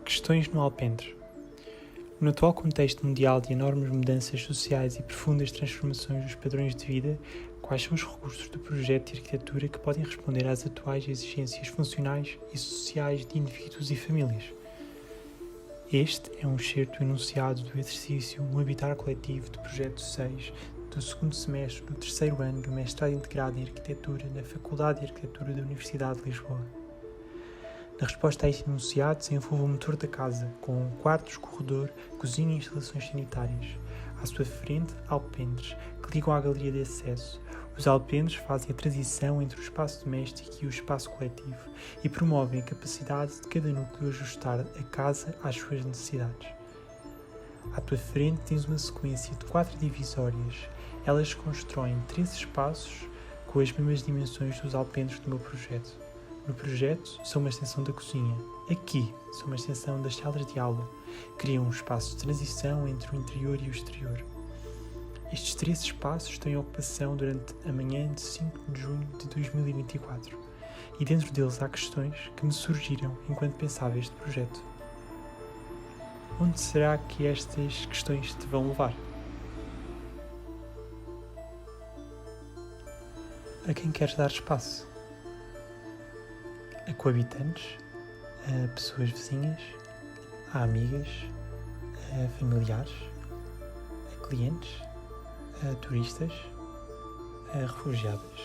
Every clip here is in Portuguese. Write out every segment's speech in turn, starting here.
Questões no alpendre. No atual contexto mundial de enormes mudanças sociais e profundas transformações dos padrões de vida, quais são os recursos do projeto de arquitetura que podem responder às atuais exigências funcionais e sociais de indivíduos e famílias? Este é um excerto enunciado do exercício Um Habitar Coletivo do Projeto 6 do segundo semestre do terceiro ano do mestrado integrado em Arquitetura na Faculdade de Arquitetura da Universidade de Lisboa. Na resposta a este enunciado desenvolve o motor da casa, com quartos, corredor, cozinha e instalações sanitárias. À sua frente, alpendres, que ligam à galeria de acesso. Os alpendres fazem a transição entre o espaço doméstico e o espaço coletivo e promovem a capacidade de cada núcleo ajustar a casa às suas necessidades. À tua frente tens uma sequência de 4 divisórias. Elas constroem 3 espaços com as mesmas dimensões dos alpendres do meu projeto. No projeto, são uma extensão da cozinha. Aqui, são uma extensão das salas de aula. Criam um espaço de transição entre o interior e o exterior. Estes 3 espaços têm ocupação durante a manhã de 5 de junho de 2024. E dentro deles há questões que me surgiram enquanto pensava este projeto. Onde será que estas questões te vão levar? A quem queres dar espaço? A coabitantes, a pessoas vizinhas, a amigas, a familiares, a clientes, a turistas, a refugiadas.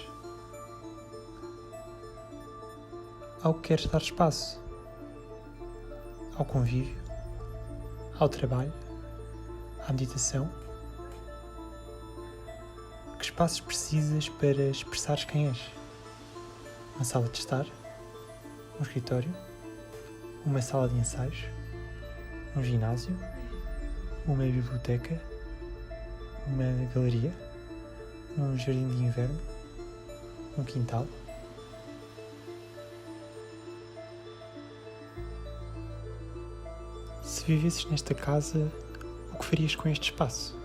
Ao que queres dar espaço? Ao convívio, ao trabalho, à meditação? Que espaços precisas para expressares quem és? Uma sala de estar? Um escritório, uma sala de ensaios, um ginásio, uma biblioteca, uma galeria, um jardim de inverno, um quintal. Se vivesses nesta casa, o que farias com este espaço?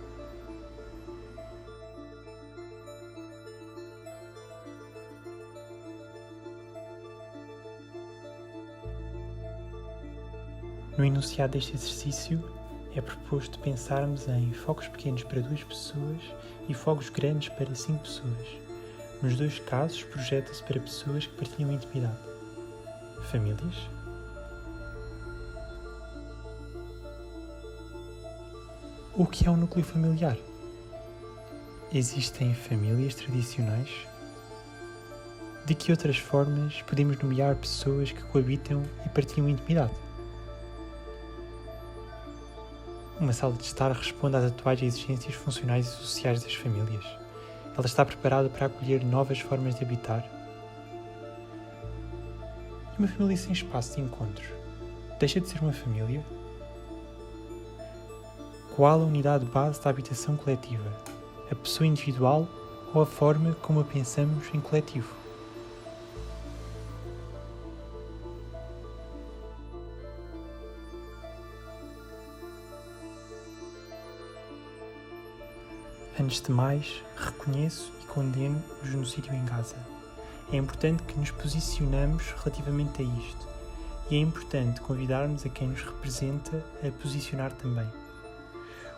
No enunciado deste exercício, é proposto pensarmos em focos pequenos para 2 pessoas e focos grandes para 5 pessoas. Nos 2 casos, projeta-se para pessoas que partilham intimidade. Famílias. O que é um núcleo familiar? Existem famílias tradicionais? De que outras formas podemos nomear pessoas que coabitam e partilham intimidade? Uma sala de estar responde às atuais exigências funcionais e sociais das famílias. Ela está preparada para acolher novas formas de habitar. E uma família sem espaço de encontros deixa de ser uma família? Qual a unidade base da habitação coletiva? A pessoa individual ou a forma como a pensamos em coletivo? Antes de mais, reconheço e condeno o genocídio em Gaza. É importante que nos posicionamos relativamente a isto e é importante convidarmos a quem nos representa a posicionar também.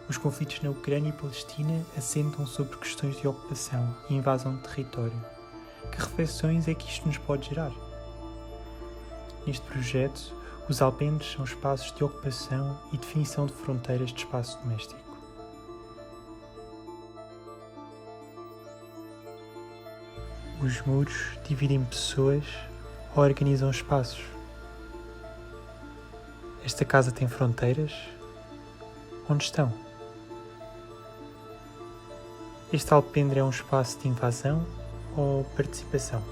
Os conflitos na Ucrânia e Palestina assentam sobre questões de ocupação e invasão de território. Que reflexões é que isto nos pode gerar? Neste projeto, os alpendres são espaços de ocupação e definição de fronteiras de espaço doméstico. Os muros dividem pessoas ou organizam espaços. Esta casa tem fronteiras? Onde estão? Este alpendre é um espaço de invasão ou participação?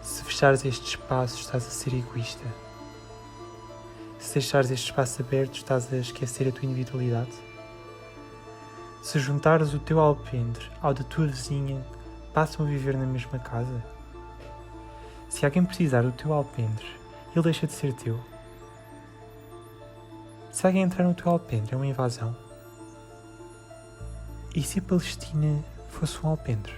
Se fechares este espaço, estás a ser egoísta. Se deixares este espaço aberto, estás a esquecer a tua individualidade. Se juntares o teu alpendre ao da tua vizinha, passam a viver na mesma casa? Se alguém precisar do teu alpendre, ele deixa de ser teu? Se alguém entrar no teu alpendre, é uma invasão? E se a Palestina fosse um alpendre?